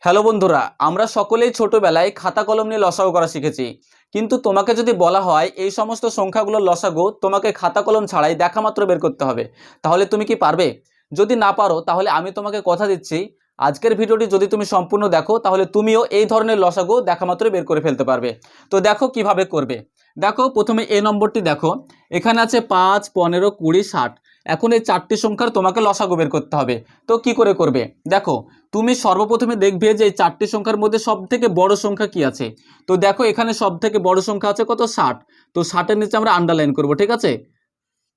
Hello বন্ধুরা, আমরা সকলেই ছোটবেলায় খাতা কলম নিয়ে লসাগু করা শিখেছি। কিন্তু তোমাকে যদি বলা হয় এই সমস্ত সংখ্যাগুলোর লসাগু তোমাকে খাতা কলম ছাড়াই দেখা মাত্র বের করতে হবে, তাহলে তুমি কি পারবে? যদি না পারো তাহলে আমি তোমাকে কথা দিচ্ছি, আজকের ভিডিওটি যদি তুমি সম্পূর্ণ দেখো তাহলে তুমিও এই ধরনের লসাগু দেখা মাত্র বের করে ফেলতে পারবে। তো দেখো কিভাবে করবে। দেখো প্রথমে এই নম্বরটি দেখো, এখানে আছে 5, 15, 20, 60। এখন এই চারটি সংখ্যার তোমাকে লসাগু বের করতে হবে। তো কি করে করবে দেখো, তুমি সর্বপ্রথমে দেখবে যে এই চারটি সংখ্যার মধ্যে সবথেকে বড় সংখ্যা কি আছে। তো দেখো এখানে সবথেকে বড় সংখ্যা আছে কত, 60। তো 60-এর নিচে আমরা আন্ডারলাইন করব, ঠিক আছে।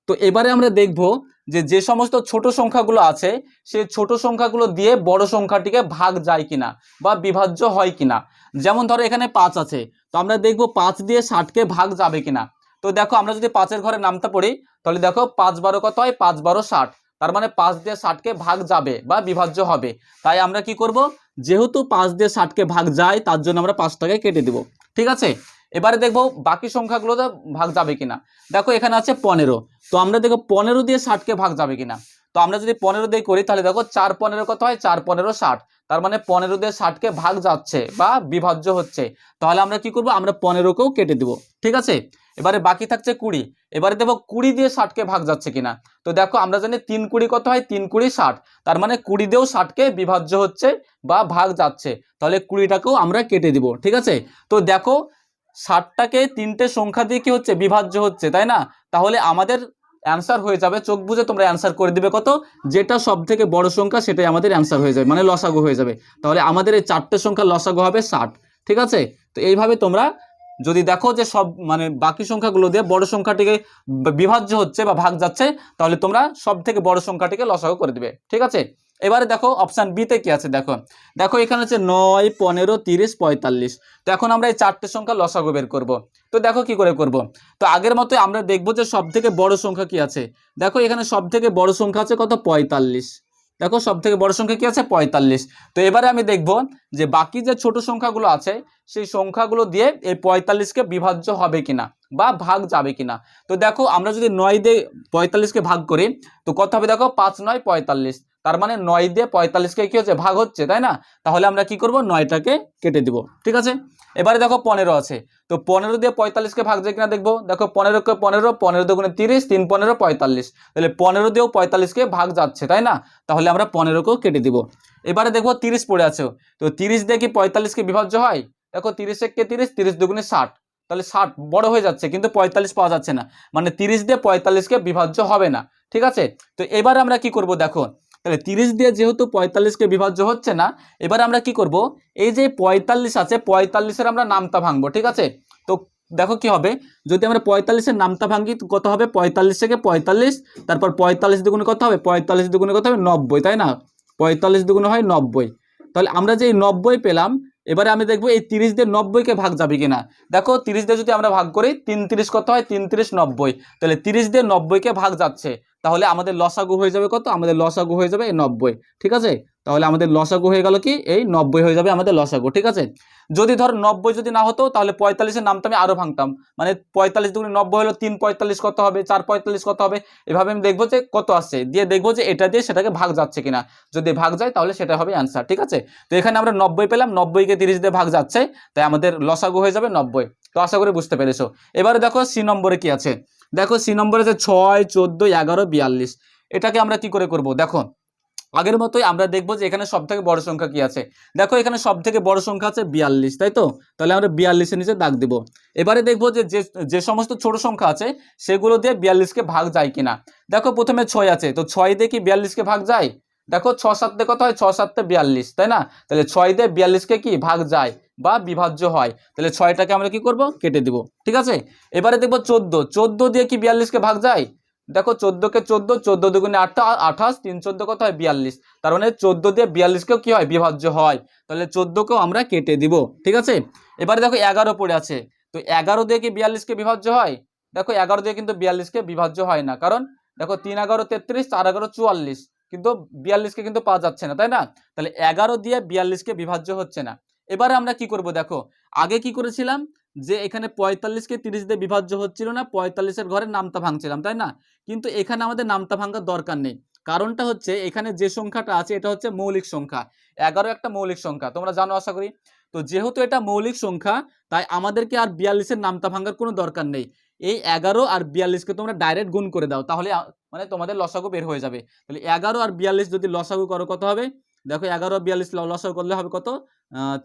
তো এবারে আমরা দেখব যে যে সমস্ত ছোট সংখ্যাগুলো আছে সেই ছোট সংখ্যাগুলো দিয়ে বড় সংখ্যাটিকে ভাগ যায় কিনা বা বিভাজ্য হয় কিনা। যেমন ধরো এখানে 5 আছে, তো আমরা দেখব 5 দিয়ে 60কে ভাগ যাবে কিনা। তো দেখো আমরা যদি 5-এর ঘরে নামতা পড়ি তাহলে দেখো 5 12 কত হয়, 5 12 60। তার মানে 5 দিয়ে 60কে ভাগ যাবে বা বিভাজ্য হবে। তাই আমরা কি করব, যেহেতু 5 দিয়ে 60কে ভাগ যায় তার জন্য আমরা 5টাকে কেটে দিব, ঠিক আছে। এবারে দেখবো বাকি সংখ্যাগুলোতে ভাগ যাবে কিনা। দেখো এখানে আছে 15, তো আমরা দেখো 15 দিয়ে 60কে ভাগ যাবে কিনা। তো আমরা যদি 15 দিয়ে করি তাহলে দেখো 4 15 কত হয়, 4 15 60। তার মানে 15 দিয়ে 60কে ভাগ যাচ্ছে বা বিভাজ্য হচ্ছে। তাহলে আমরা কি করব, আমরা 15কেও কেটে দিব, ঠিক আছে। এবারে বাকি থাকছে 20। এবারে দেখো 20 দিয়ে 60কে ভাগ যাচ্ছে কিনা। তো দেখো আমরা জানি 3 20 কত হয়, 3 20 60। তার মানে 20 দিয়েও 60কে বিভাজ্য হচ্ছে বা ভাগ যাচ্ছে। তাহলে 20টাকেও আমরা কেটে দিব, ঠিক আছে। তো দেখো 60টাকে তিনটে সংখ্যা দিয়ে কি হচ্ছে, বিভাজ্য হচ্ছে, তাই না। তাহলে আমাদের অ্যান্সার হয়ে যাবে, চোখ বুঝে তোমরা অ্যান্সার করে দিবে কত, যেটা সব থেকে বড় সংখ্যা সেটাই আমাদের অ্যান্সার হয়ে যাবে, মানে লসাগু হয়ে যাবে। তাহলে আমাদের এই চারটে সংখ্যা লসাগু হবে 60, ঠিক আছে। তো এইভাবে তোমরা যদি দেখো যে সব মানে বাকি সংখ্যাগুলো দিয়ে বড় সংখ্যাটিকে বিভাজ্য হচ্ছে বা ভাগ যাচ্ছে, তাহলে তোমরা সব থেকে বড় সংখ্যাটিকে লসাগু করে দিবে, ঠিক আছে। এবারে দেখো অপশান বিতে কি আছে, দেখো দেখো এখানে হচ্ছে 9 15 30 45। তো এখন আমরা এই চারটে সংখ্যা লসাগু বের করব। তো দেখো কি করে করব। তো আগের মতোই আমরা দেখবো যে সব থেকে বড় সংখ্যা কি আছে। দেখো এখানে সব থেকে বড় সংখ্যা আছে কত, 45। দেখো সব থেকে বড় সংখ্যা কি আছে, 45। তো এবারে আমি দেখব যে বাকি যে ছোট সংখ্যাগুলো আছে সেই সংখ্যাগুলো দিয়ে এই 45কে বিভাজ্য হবে কিনা বা ভাগ যাবে কিনা। তো দেখো আমরা যদি 9 দিয়ে 45কে ভাগ করি তো কত হবে, দেখো 5 9 45। তার মানে 9 দিয়ে 45কে কি হচ্ছে, ভাগ হচ্ছে, তাই না। তাহলে আমরা কি করব, 9টাকে কেটে দিব, ঠিক আছে। এবারে দেখো 15 আছে, তো 15 দিয়ে 45কে ভাগ যায় কিনা দেখবো। দেখো 15 কে 15, 15 দুগুণে 30, 3 15 45। তাহলে 15 দিয়েও 45কে ভাগ যাচ্ছে, তাই না। তাহলে আমরা 15কেও কেটে দিব। এবারে দেখো 30 পড়ে আছে, তো 30 দিয়ে কি 45কে বিভাজ্য হয়। দেখো 30 কে 30, 30 দুগুণে 60। তাহলে 60 বড় হয়ে যাচ্ছে কিন্তু 45 পাওয়া যাচ্ছে না, মানে 30 দিয়ে 45কে বিভাজ্য হবে না, ঠিক আছে। তো এবার আমরা কি করব দেখো, তাহলে 30 দিয়ে যেহেতু 45কে বিভাজ্য হচ্ছে না, এবার আমরা কি করব, এই যে 45 আছে 45-এর আমরা নামতা ভাঙবো, ঠিক আছে। তো দেখো কি হবে, যদি আমরা 45-এর নামতা ভাঙি কত হবে, 45 থেকে 45, তারপর 45 দুগুণে কত হবে, 45 দুগুণে কত হবে 90, তাই না। 45 দুগুণে হয় 90। তাহলে আমরা যে 90 পেলাম, এবারে আমি দেখবো এই 30 দিয়ে 90কে ভাগ যাবে কিনা। দেখো 30 দিয়ে যদি আমরা ভাগ করি 3 30 কত হয়, 3 30 90। তাহলে 30 দিয়ে 90কে ভাগ যাচ্ছে, তাহলে আমাদের লসাগু হয়ে যাবে কত, আমাদের লসাগু হয়ে যাবে এই 90, ঠিক আছে। তাহলে আমাদের লসাগু হয়ে গেল কি, এই 90 হয়ে যাবে আমাদের লসাগু, ঠিক আছে। যদি ধর 90 যদি না হতো তাহলে 45-এর নামটা আমি আরো ভাঙতাম, মানে 45 দুগুণে 90 হলো 3 45 কত হবে, 4 45 কত হবে। এভাবে আমি দেখবো যে কত আসছে, দিয়ে দেখবো যে এটা দিয়ে সেটাকে ভাগ যাচ্ছে কিনা। যদি ভাগ যায় তাহলে সেটা হবে অ্যান্সার, ঠিক আছে। তো এখানে আমরা 90 পেলাম, 90কে 30 দিয়ে ভাগ যাচ্ছে, তাই আমাদের লসাগু হয়ে যাবে 90। তো আশা করি বুঝতে পেরেছো। এবারে দেখো সি নম্বরে কি আছে। দেখো সি নম্বরে আছে 6 14 11 42। এটাকে আমরা কি করে করব, দেখো আগের মতোই আমরা দেখবো যে এখানে সব থেকে বড় সংখ্যা কি আছে। দেখো এখানে সব থেকে বড় সংখ্যা আছে 42, তাই তো। তাহলে আমরা 42-এর নিচে দাগ দিব। এবারে দেখবো যে যে সমস্ত ছোট সংখ্যা আছে সেগুলো দিয়ে 42কে ভাগ যায় কিনা। দেখো প্রথমে 6 আছে, তো 6 দিয়ে কি 42কে ভাগ যায়। দেখো 6 7 দিয়ে কত হয়, 6 7 42, তাই না। তাহলে 6 দিয়ে 42কে কি ভাগ যায় বা বিভাজ্য হয়। তাহলে 6টাকে আমরা কি করব, কেটে দিব, ঠিক আছে। এবারে দেখবো 14, 14 দিয়ে কি 42কে ভাগ যায়। দেখো 14 কে 14, 14 দুগুণে 28, 3 14 কত হয় 42। তার মানে 14 দিয়ে 42কেও কি হয়, বিভাজ্য হয়। তাহলে 14কেও আমরা কেটে দিব, ঠিক আছে। এবারে দেখো 11 পড়ে আছে, তো 11 দিয়ে কি 42কে বিভাজ্য হয়। দেখো 11 দিয়ে কিন্তু 42কে বিভাজ্য হয় না, কারণ দেখো 3 11 33, 4 11 44, কিন্তু 42কে কিন্তু পাওয়া যাচ্ছে না, তাই না। তাহলে 11 দিয়ে 42কে বিভাজ্য হচ্ছে না। এবারে আমরা কি করব, দেখো আগে কি করেছিলাম, যে এখানে 45কে 30 দিয়ে বিভাজ্য হচ্ছিল না, 45-এর ঘরে নামতা ভাঙছিলাম, তাই না। কিন্তু এখানে আমাদের নামতা ভাঙার দরকার নেই, কারণটা হচ্ছে এখানে যে সংখ্যাটা আছে এটা হচ্ছে মৌলিক সংখ্যা। 11 একটা মৌলিক সংখ্যা, তোমরা জানো আশা করি। তো যেহেতু এটা মৌলিক সংখ্যা, তাই আমাদেরকে আর 42-এর নামতা ভাঙার কোনো দরকার নেই। এই 11 আর 42-কে তোমরা ডাইরেক্ট গুণ করে দাও, তাহলে মানে তোমাদের লসাগু বের হয়ে যাবে। তাহলে 11 আর 42 যদি লসাগু করো কত হবে? দেখো 11 আর 42 লসাগু করলে হবে কত?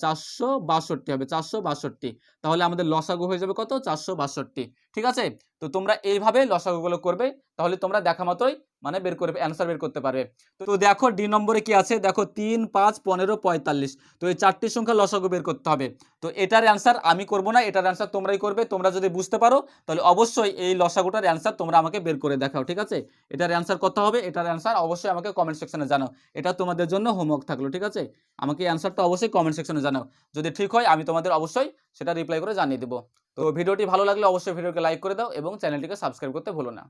462 হবে, 462। তাহলে আমাদের লসাগু হয়ে যাবে কত? 462। ঠিক আছে? তো তোমরা এইভাবে লসাগুগুলো করবে, তাহলে তোমরা দেখা মাত্রই মানে বের করবে, অ্যান্সার বের করতে পারবে। তো দেখো ডি নম্বরে কি আছে, দেখো 3, 5, 15, 45। তো এই চারটি সংখ্যা লসাগু বের করতে হবে। তো এটার অ্যান্সার আমি করব না, এটার অ্যান্সার তোমরাই করবে। তোমরা যদি বুঝতে পারো তাহলে অবশ্যই এই লসাগুটার অ্যান্সার তোমরা আমাকে বের করে দেখাও। ঠিক আছে? এটার অ্যান্সার কত হবে, এটার অ্যান্সার অবশ্যই আমাকে কমেন্ট সেকশনে জানাও। এটা তোমাদের জন্য হোমওয়ার্ক থাকলো। ঠিক আছে? আমাকে অ্যান্সারটা অবশ্যই কমেন্ট সেকশনে জানাও। যদি ঠিক হয় আমি তোমাদের অবশ্যই সেটা রিপ্লাই করে জানিয়ে দেবো। তো ভিডিওটি ভালো লাগলে অবশ্যই ভিডিওকে লাইক করে দাও এবং চ্যানেলটিকে সাবস্ক্রাইব করতে ভুলো না।